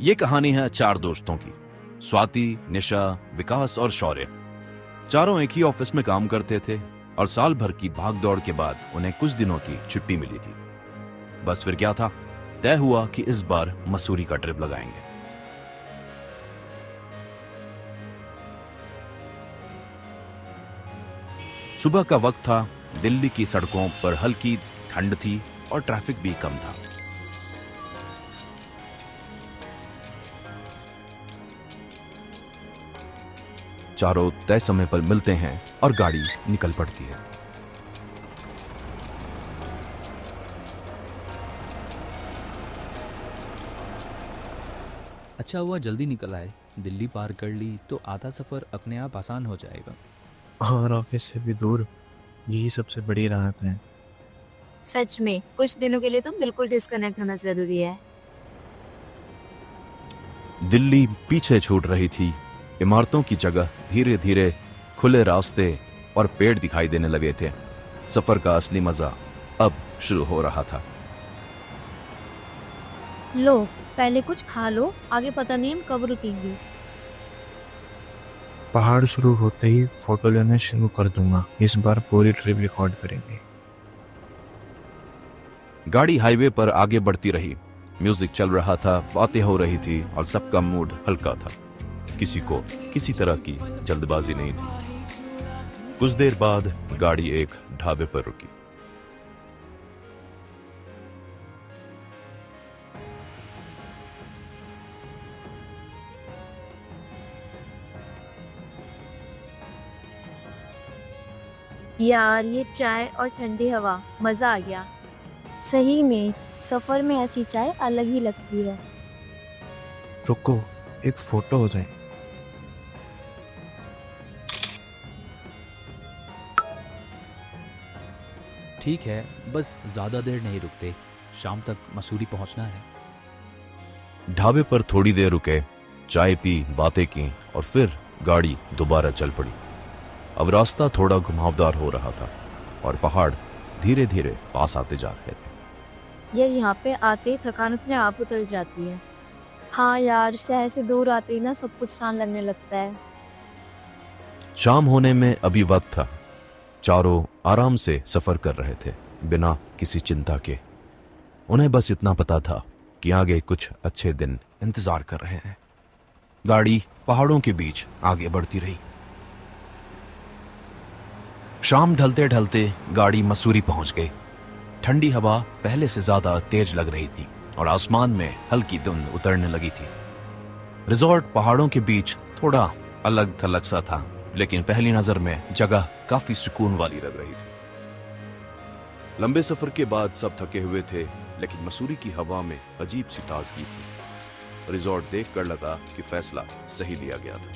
ये कहानी है चार दोस्तों की, स्वाति, निशा, विकास और शौर्य। चारों एक ही ऑफिस में काम करते थे और साल भर की भागदौड़ के बाद उन्हें कुछ दिनों की छुट्टी मिली थी। बस फिर क्या था, तय हुआ कि इस बार मसूरी का ट्रिप लगाएंगे। सुबह का वक्त था, दिल्ली की सड़कों पर हल्की ठंड थी और ट्रैफिक भी कम था। चारों तय समय पर मिलते हैं और गाड़ी निकल पड़ती है। अच्छा हुआ जल्दी निकल आए। दिल्ली पार कर ली तो आधा सफर अपने आप आसान हो जाएगा। और ऑफिस से भी दूर, यही सबसे बड़ी राहत है। सच में कुछ दिनों के लिए तो बिल्कुल डिस्कनेक्ट होना जरूरी है। दिल्ली पीछे छूट रही थी। इमारतों की जगह धीरे धीरे खुले रास्ते और पेड़ दिखाई देने लगे थे। सफर का असली मजा अब शुरू हो रहा था। लो, पहले कुछ खा लो, आगे पता नहीं हम कब रुकेंगे। पहाड़ शुरू होते ही फोटो लेना शुरू कर दूंगा। इस बार पूरी ट्रिप रिकॉर्ड करेंगे। गाड़ी हाईवे पर आगे बढ़ती रही। म्यूजिक चल रहा था, बातें हो रही थी और सबका मूड हल्का था। किसी को किसी तरह की जल्दबाजी नहीं थी। कुछ देर बाद गाड़ी एक ढाबे पर रुकी। यार, ये चाय और ठंडी हवा, मजा आ गया। सही में सफर में ऐसी चाय अलग ही लगती है। रुको, एक फोटो हो जाए। ठीक है, बस ज़्यादा देर नहीं रुकते, शाम तक मसूरी पहुंचना है। ढाबे पर थोड़ी देर रुके, चाय पी, बातें की और फिर गाड़ी दोबारा चल पड़ी। अब रास्ता थोड़ा घुमावदार हो रहा था और पहाड़ धीरे धीरे पास आते जा रहे थे। यार, यहाँ पे आते ही थकान अपने आप उतर जाती है। हाँ यार, शहर से दूर आते ही ना सब कुछ सान लगने लगता है। शाम होने में अभी वक्त था। चारों आराम से सफर कर रहे थे, बिना किसी चिंता के। उन्हें बस इतना पता था कि आगे कुछ अच्छे दिन इंतजार कर रहे हैं। गाड़ी पहाड़ों के बीच आगे बढ़ती रही। शाम ढलते ढलते गाड़ी मसूरी पहुंच गई। ठंडी हवा पहले से ज्यादा तेज लग रही थी और आसमान में हल्की धुंध उतरने लगी थी। रिजॉर्ट पहाड़ों के बीच थोड़ा अलग थलग सा था, लेकिन पहली नजर में जगह काफी सुकून वाली लग रही थी। लंबे सफर के बाद सब थके हुए थे, लेकिन मसूरी की हवा में अजीब सी ताजगी थी। रिजॉर्ट देखकर लगा कि फैसला सही लिया गया था।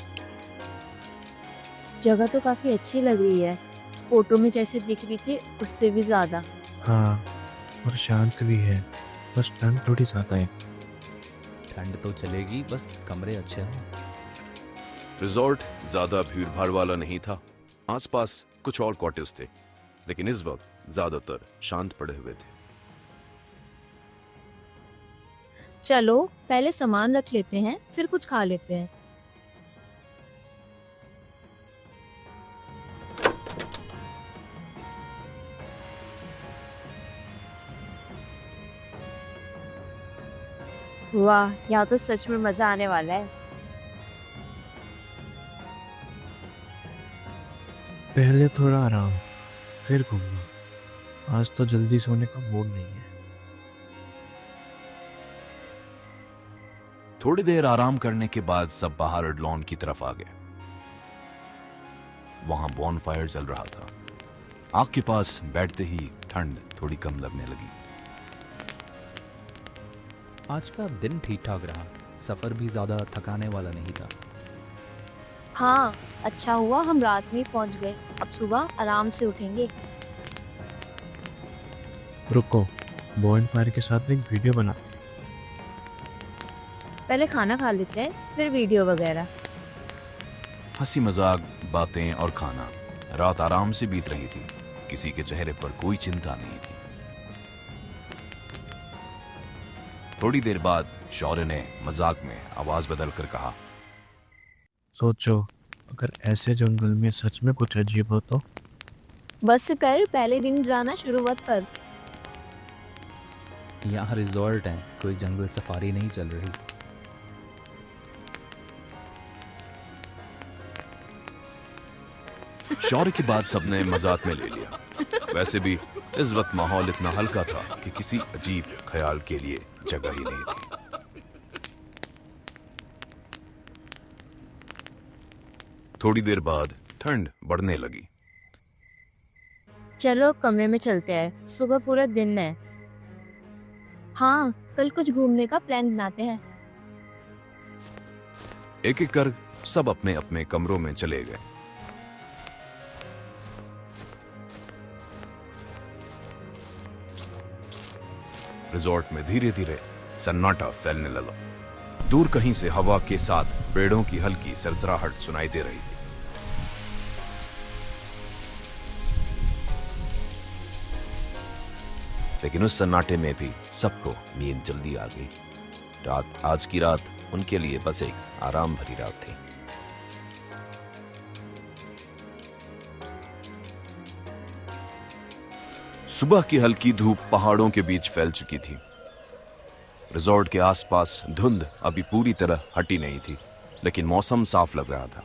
जगह तो काफी अच्छी लग रही है, फोटो में जैसे दिख रही थी उससे भी ज्यादा। हाँ, और शांत भी है, बस ठंड थोड़ी ज्यादा है। ठंड तो चलेगी, बस कमरे अच्छे हैं। रिजॉर्ट ज्यादा भीड़ भाड़ वाला नहीं था। आसपास कुछ और कॉटेज थे, लेकिन इस वक्त ज्यादातर शांत पड़े हुए थे। चलो पहले सामान रख लेते हैं, फिर कुछ खा लेते हैं। वाह, यहाँ तो सच में मजा आने वाला है। पहले थोड़ा आराम, फिर घूमना। आज तो जल्दी सोने का मूड नहीं है। थोड़ी देर आराम करने के बाद सब बाहर लॉन की तरफ आ गए। वहां बॉनफायर जल रहा था। आग के पास बैठते ही ठंड थोड़ी कम लगने लगी। आज का दिन ठीक ठाक रहा, सफ़र भी ज़्यादा थकाने वाला नहीं था। हाँ, अच्छा हुआ हम रात में पहुंच गए। अब सुबह आराम से उठेंगे। रुको, बॉनफायर के साथ एक वीडियो बनाते हैं। पहले खाना खा लेते हैं, फिर वीडियो वगैरह। हंसी मजाक, बातें और खाना। रात आराम से बीत रही थी। किसी के चेहरे पर कोई चिंता नहीं थी। थोड़ी देर बाद शौर्य ने मजाक में आवाज बदलकर कहा। सोचो, अगर ऐसे जंगल में सच में कुछ अजीब हो तो। बस कर, पहले दिन डराना शुरू मत कर। यहाँ रिजॉर्ट है, कोई जंगल सफारी नहीं चल रही। शौर्य की बात सबने मजाक में ले लिया। वैसे भी इस वक्त माहौल इतना हल्का था कि किसी अजीब ख्याल के लिए जगह ही नहीं थी। थोड़ी देर बाद ठंड बढ़ने लगी। चलो कमरे में चलते हैं, सुबह पूरा दिन है। हाँ, कल कुछ घूमने का प्लान बनाते हैं। एक एक कर सब अपने अपने कमरों में चले गए। रिजॉर्ट में धीरे धीरे सन्नाटा फैलने लगा। दूर कहीं से हवा के साथ पेड़ों की हल्की सरसराहट सुनाई दे रही थी। लेकिन उस सन्नाटे में भी सबको नींद जल्दी आ गई। आज की रात उनके लिए बस एक आराम भरी रात थी। सुबह की हल्की धूप पहाड़ों के बीच फैल चुकी थी। रिजॉर्ट के आसपास धुंध अभी पूरी तरह हटी नहीं थी, लेकिन मौसम साफ लग रहा था।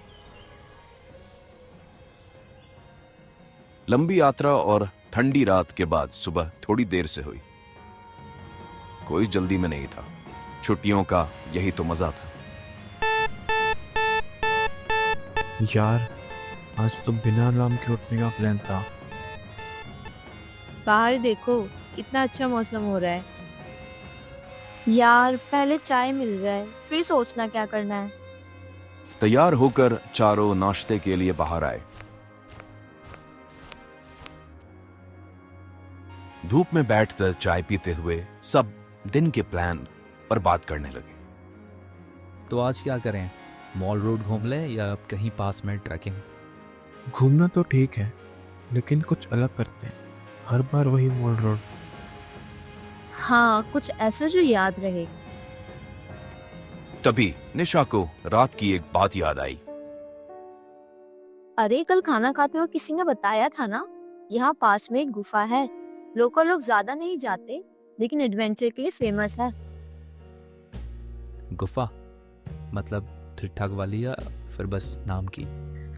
लंबी यात्रा और ठंडी रात के बाद सुबह थोड़ी देर से हुई। कोई जल्दी में नहीं था, छुट्टियों का यही तो मजा था। यार, आज तो बिना अलार्म के उठने का प्लान था। बाहर देखो, कितना अच्छा मौसम हो रहा है। यार, पहले चाय मिल जाए, फिर सोचना क्या करना है। तैयार होकर चारों नाश्ते के लिए बाहर आए। धूप में बैठकर चाय पीते हुए सब दिन के प्लान पर बात करने लगे। तो आज क्या करें, मॉल रोड घूम ले या अब कहीं पास में ट्रैकिंग? घूमना तो ठीक है, लेकिन कुछ अलग करते हैं। हर बार वही मॉल रोड। हाँ, कुछ ऐसा जो याद रहे। तभी निशा को रात की एक बात याद आई। अरे, कल खाना खाते हुए किसी ने बताया था ना, यहाँ पास में एक गुफा है। लोकल लोग ज्यादा नहीं जाते, लेकिन एडवेंचर के लिए फेमस है। गुफा मतलब ठीक ठाक वाली या फिर बस नाम की?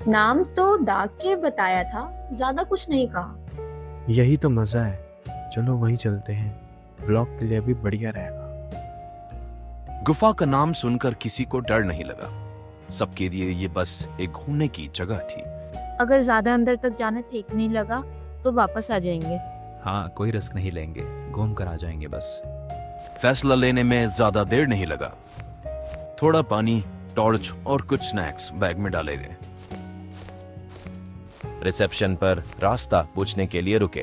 नाम तो डाक के बताया था, ज्यादा कुछ नहीं कहा। यही तो मजा है। चलो वहीं चलते हैं, व्लॉग के लिए भी बढ़िया रहेगा। गुफा का नाम सुनकर किसी को डर नहीं लगा। सबके लिए ये बस एक घूमने की जगह थी। अगर ज्यादा अंदर तक जाना ठीक नहीं लगा तो वापस आ जाएंगे। हाँ, कोई रिस्क नहीं लेंगे, घूम कर आ जाएंगे बस। फैसला लेने में ज्यादा देर नहीं लगा। थोड़ा पानी, टॉर्च और कुछ स्नैक्स बैग में डाले गए। रिसेप्शन पर रास्ता पूछने के लिए रुके।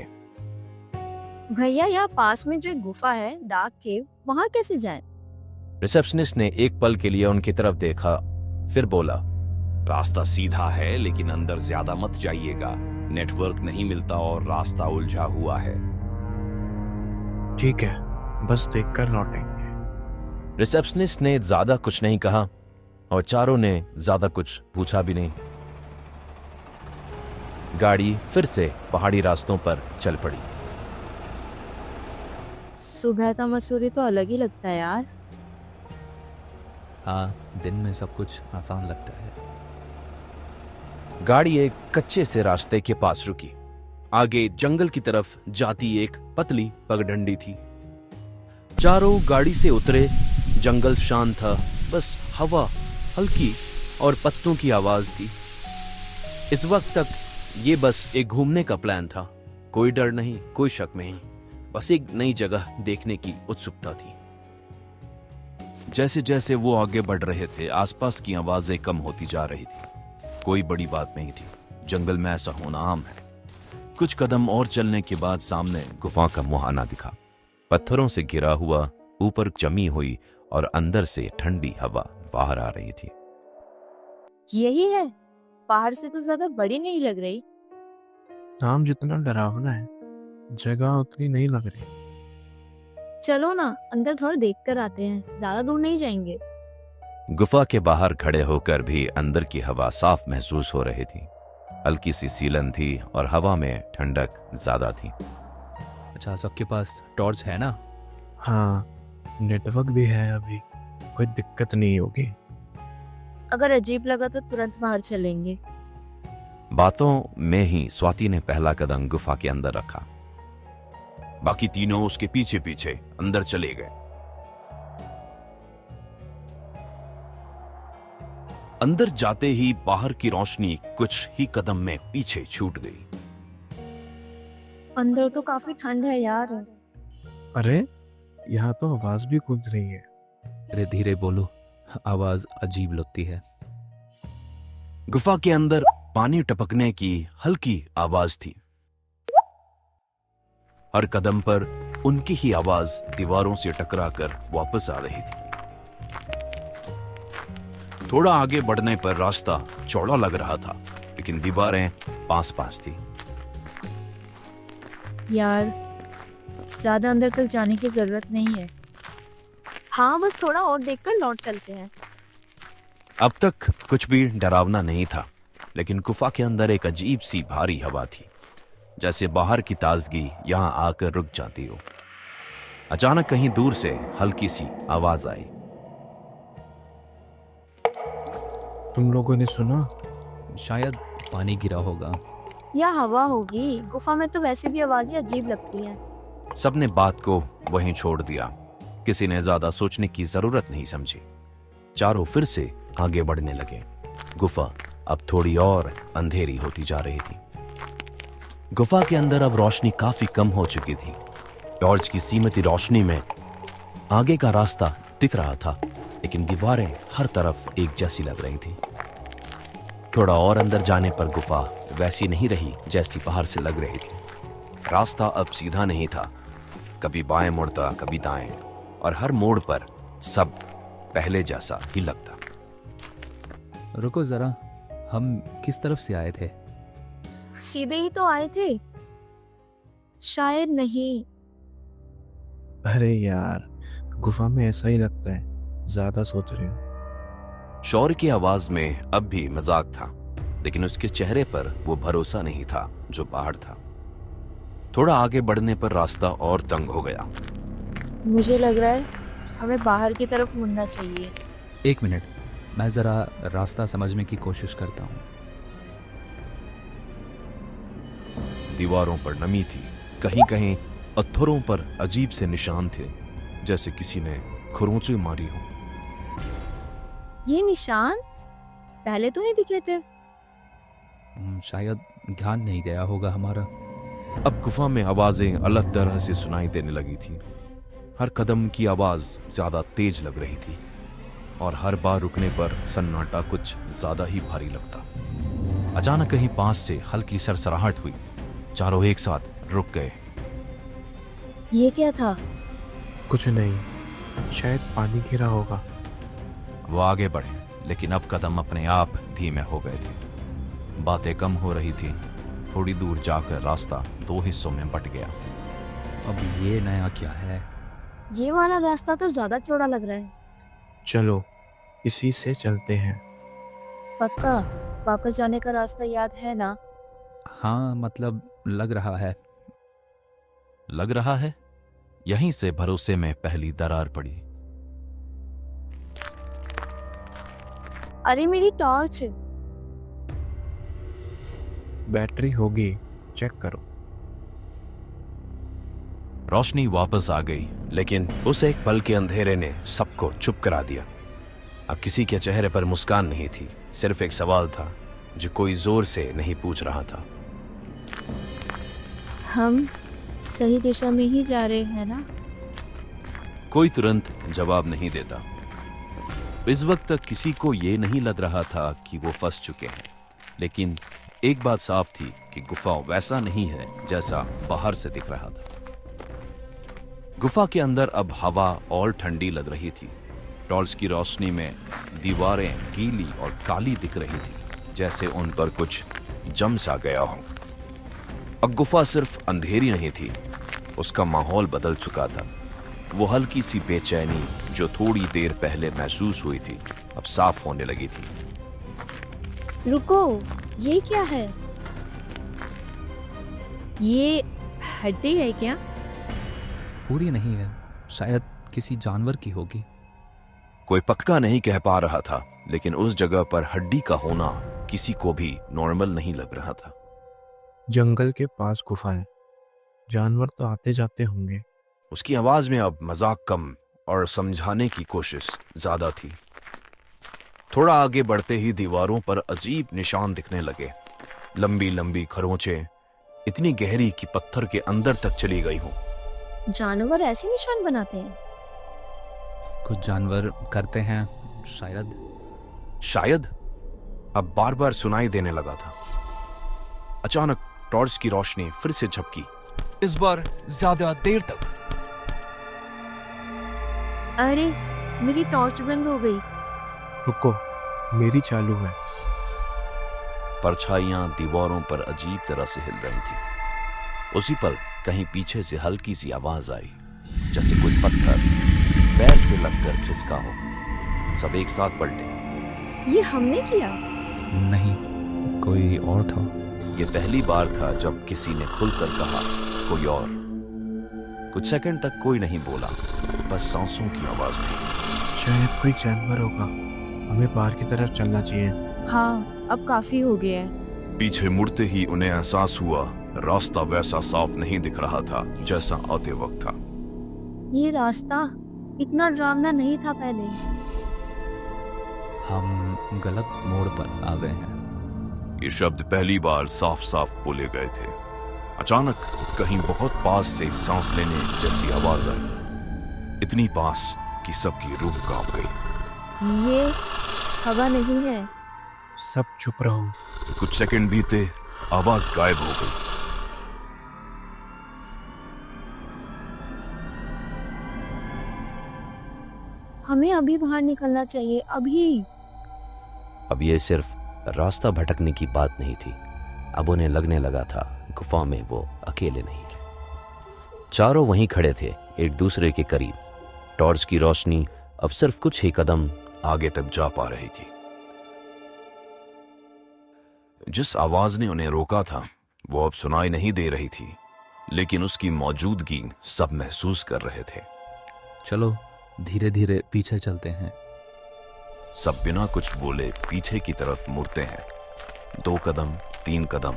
भैया, यहाँ पास में जो एक गुफा है डाक केव, वहाँ कैसे जाएं? रिसेप्शनिस्ट ने एक पल के लिए उनकी तरफ देखा, फिर बोला, रास्ता सीधा है, लेकिन अंदर ज्यादा मत जाइएगा। नेटवर्क नहीं मिलता और रास्ता उलझा हुआ है। ठीक है, बस देखकर लौटेंगे। रिसेप्शनिस्ट ने ज्यादा कुछ नहीं कहा और चारों ने ज्यादा कुछ पूछा भी नहीं। गाड़ी फिर से पहाड़ी रास्तों पर चल पड़ी। सुबह का मसूरी तो अलग ही लगता है यार। हाँ, दिन में सब कुछ आसान लगता है। गाड़ी एक कच्चे से रास्ते के पास रुकी। आगे जंगल की तरफ जाती एक पतली पगडंडी थी। चारों गाड़ी से उतरे। जंगल शांत था, बस हवा हल्की और पत्तों की आवाज थी। इस वक्त तक ये बस एक घूमने का प्लान था। कोई डर नहीं, कोई शक नहीं, बस एक नई जगह देखने की उत्सुकता थी। जैसे जैसे वो आगे बढ़ रहे थे, आसपास की आवाजें कम होती जा रही थी। कोई बड़ी बात नहीं थी, जंगल में ऐसा होना आम है। कुछ कदम और चलने के बाद सामने गुफा का मुहाना दिखा। पत्थरों से घिरा हुआ, ऊपर जमी हुई और अंदर से ठंडी हवा बाहर आ रही थी। यही है, पहाड़ से तो ज्यादा बड़ी नहीं लग रही। नाम जितना डरावना है, जगह उतनी नहीं लग रही। चलो ना, अंदर थोड़ा देख कर आते हैं, ज्यादा दूर नहीं जाएंगे। गुफा के बाहर खड़े होकर भी अंदर की हवा साफ महसूस हो रही थी। हल्की सी सीलन थी और हवा में ठंडक ज्यादा थी। अच्छा, सबके पास टॉर्च है ना? हाँ, नेटवर्क भी है, अभी कोई दिक्कत नहीं होगी। अगर अजीब लगा तो तुरंत बाहर चलेंगे। बातों में ही स्वाति ने पहला कदम गुफा के अंदर रखा। बाकी तीनों उसके पीछे पीछे अंदर चले गए। अंदर जाते ही बाहर की रोशनी कुछ ही कदम में पीछे छूट गई। अंदर तो काफी ठंड है यार। अरे यहाँ तो आवाज भी गूंज रही है। धीरे धीरे बोलो, आवाज अजीब लगती है। गुफा के अंदर पानी टपकने की हल्की आवाज थी। हर कदम पर उनकी ही आवाज दीवारों से टकराकर वापस आ रही थी। थोड़ा आगे बढ़ने पर रास्ता चौड़ा लग रहा था, लेकिन दीवारें पास पास थी। यार, ज्यादा अंदर तक जाने की जरूरत नहीं है। हाँ, बस थोड़ा और देखकर लौट चलते हैं। अब तक कुछ भी डरावना नहीं था, लेकिन गुफा के अंदर एक अजीब सी भारी हवा थी, जैसे बाहर की ताजगी यहां आकर रुक जाती हो। अचानक कहीं दूर से हल्की सी आवाज आई। तुम लोगों ने सुना? शायद पानी गिरा होगा। या हवा होगी, गुफा में तो वैसे भी आवाजें अजीब लगती है। सबने बात को वहीं छोड़ दिया। किसी ने ज्यादा सोचने की जरूरत नहीं समझी। चारों फिर से आगे बढ़ने लगे। गुफा अब थोड़ी और अंधेरी होती जा रही थी। गुफा के अंदर अब रोशनी काफी कम हो चुकी थी। टॉर्च की सीमित रोशनी में आगे का रास्ता दिख रहा था, लेकिन दीवारें हर तरफ एक जैसी लग रही थी। थोड़ा और अंदर जाने पर गुफा वैसी नहीं रही जैसी बाहर से लग रही थी। रास्ता अब सीधा नहीं था, कभी बाएं मुड़ता, कभी दाएं, और हर मोड़ पर सब पहले जैसा ही लगता। रुको जरा, हम किस तरफ से आए थे? सीधे ही तो आए थे। शायद नहीं। अरे यार, गुफा में ऐसा ही लगता है, ज्यादा सोच रहे हो। शौर्य की आवाज में अब भी मजाक था, लेकिन उसके चेहरे पर वो भरोसा नहीं था जो बाहर था। थोड़ा आगे बढ़ने पर रास्ता और तंग हो गया। मुझे लग रहा है हमें बाहर की तरफ मुड़ना चाहिए। एक मिनट, मैं जरा रास्ता समझने की कोशिश करता हूँ। दीवारों पर नमी थी, कहीं कहीं पत्थरों पर अजीब से निशान थे, जैसे किसी ने खरोंचे मारी हो। ये निशान पहले तो नहीं दिखे थे। शायद ध्यान नहीं गया होगा हमारा। अब गुफा में आवाजें अलग तरह से सुनाई देने लगी थी। हर कदम की आवाज ज्यादा तेज लग रही थी, और हर बार रुकने पर सन्नाटा कुछ ज्यादा ही भारी लगता। अचानक कहीं पास से हल्की सरसराहट हुई। चारों एक साथ रुक गए। ये क्या था? कुछ नहीं, शायद पानी गिरा होगा। वो आगे बढ़े, लेकिन अब कदम अपने आप धीमे हो गए थे। बातें कम हो रही थी। थोड़ी दूर जाकर रास्ता दो हिस्सों में बट गया। अब ये नया क्या है? ये वाला रास्ता तो ज्यादा चौड़ा लग रहा है। चलो इसी से चलते हैं। पक्का वापस जाने का रास्ता याद है ना? हाँ, मतलब लग रहा है। लग रहा है। यहीं से भरोसे में पहली दरार पड़ी। अरे मेरी टॉर्च। बैटरी होगी, चेक करो। रोशनी वापस आ गई, लेकिन उस एक पल के अंधेरे ने सबको चुप करा दिया। अब किसी के चेहरे पर मुस्कान नहीं थी, सिर्फ एक सवाल था जो कोई जोर से नहीं पूछ रहा था। हम सही दिशा में ही जा रहे हैं ना? कोई तुरंत जवाब नहीं देता। इस वक्त तक किसी को ये नहीं लग रहा था कि वो फंस चुके हैं, लेकिन एक बात साफ थी कि गुफा वैसा नहीं है जैसा बाहर से दिख रहा था। गुफा के अंदर अब हवा और ठंडी लग रही थी। टॉर्च की रोशनी में दीवारें गीली और काली दिख रही थी, जैसे उन पर कुछ जम सा गया हो। अब गुफा सिर्फ अंधेरी नहीं थी, उसका माहौल बदल चुका था। वो हल्की सी बेचैनी जो थोड़ी देर पहले महसूस हुई थी अब साफ होने लगी थी। रुको, ये क्या है? ये हड्डी है क्या? पूरी नहीं है, शायद किसी जानवर की होगी। कोई पक्का नहीं कह पा रहा था, लेकिन उस जगह पर हड्डी का होना किसी को भी नॉर्मल नहीं लग रहा था। जंगल के पास गुफा है, जानवर तो आते जाते होंगे। उसकी आवाज में अब मजाक कम और समझाने की कोशिश ज्यादा थी। थोड़ा आगे बढ़ते ही दीवारों पर अजीब निशान दिखने लगे, लंबी लंबी खरोंचें, इतनी गहरी कि पत्थर के अंदर तक चली गई हो। जानवर ऐसे निशान बनाते हैं? कुछ जानवर करते हैं शायद। शायद अब बार बार सुनाई देने लगा था। अचानक टॉर्च की रोशनी फिर से झपकी, इस बार ज्यादा देर तक। अरे, मेरी टॉर्च बंद हो गई। रुको, मेरी चालू है। परछाइयां दीवारों पर अजीब तरह से हिल रही थी। उसी पल कहीं पीछे से हल्की सी आवाज आई, जैसे कोई पत्थर पैर से लगकर खिसका हो। सब एक साथ पलटे। ये हमने किया? नहीं, कोई और था। ये पहली बार था जब किसी ने खुलकर कहा कोई और। कुछ सेकंड तक कोई नहीं बोला, बस सांसों की आवाज थी। शायद कोई जानवर होगा, हमें बाहर की तरफ चलना चाहिए। हाँ, अब काफी हो गया है। पीछे मुड़ते ही उन्हें एहसास हुआ रास्ता वैसा साफ नहीं दिख रहा था जैसा आते वक्त था। ये रास्ता इतना डरावना नहीं था पहले। हम गलत मोड़ पर आ गए हैं। ये शब्द पहली बार साफ साफ बोले गए थे। अचानक कहीं बहुत पास से सांस लेने जैसी आवाज आई, इतनी पास कि सबकी रूह कांप गई। ये हवा नहीं है। सब चुप रहो। कुछ सेकंड बीते, आवाज गायब हो गई। हमें अभी बाहर निकलना चाहिए, अभी। अब ये सिर्फ रास्ता भटकने की बात नहीं थी। अब उन्हें लगने लगा था गुफा में वो अकेले नहीं है। चारों वहीं खड़े थे, एक दूसरे के करीब। टॉर्च की रोशनी अब सिर्फ कुछ ही कदम आगे तक जा पा रही थी। जिस आवाज ने उन्हें रोका था वो अब सुनाई नहीं दे रही थी, लेकिन उसकी मौजूदगी सब महसूस कर रहे थे। चलो धीरे धीरे पीछे चलते हैं। सब बिना कुछ बोले पीछे की तरफ मुड़ते हैं। 2 कदम, 3 कदम,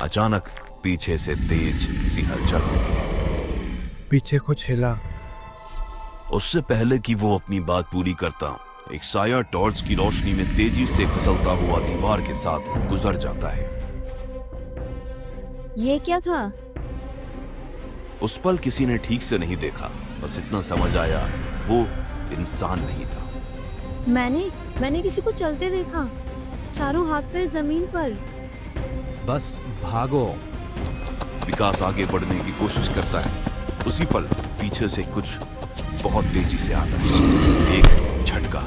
अचानक पीछे से तेज सी हलचल होती है। पीछे कुछ हिला। उससे पहले कि वो अपनी बात पूरी करता, एक साया टॉर्च की रोशनी में तेजी से फिसलता हुआ दीवार के साथ गुजर जाता है। ये क्या था? उस पल किसी ने ठीक से नहीं देखा, बस इतना समझ आया वो इंसान नहीं था। मैंने किसी को चलते देखा, चारों हाथ पैर जमीन पर। बस भागो। विकास आगे बढ़ने की कोशिश करता है। उसी पल पीछे से कुछ बहुत तेजी से आता है। एक झटका,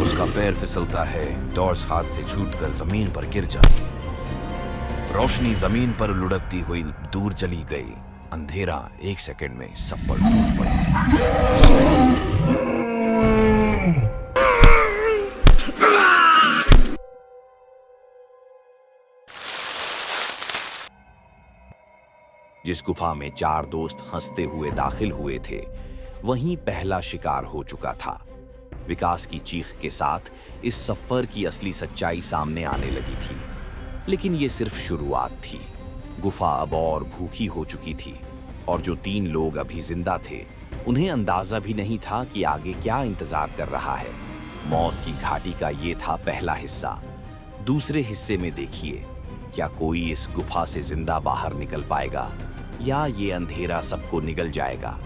उसका पैर फिसलता है, टॉर्च हाथ से छूटकर जमीन पर गिर जाती है। रोशनी जमीन पर लुढ़कती हुई दूर चली गई। अंधेरा 1 सेकंड में सब पर टूट पड़ा। जिस गुफा में 4 दोस्त हंसते हुए दाखिल हुए थे, वहीं पहला शिकार हो चुका था। विकास की चीख के साथ इस सफर की असली सच्चाई सामने आने लगी थी। लेकिन ये सिर्फ शुरुआत थी। गुफा अब और भूखी हो चुकी थी, और जो 3 लोग अभी जिंदा थे, उन्हें अंदाजा भी नहीं था कि आगे क्या इंतजार कर रहा है। मौत की घाटी का ये था पहला हिस्सा। दूसरे हिस्से में देखिए, क्या कोई इस गुफा से जिंदा बाहर निकल पाएगा, या ये अंधेरा सबको निगल जाएगा।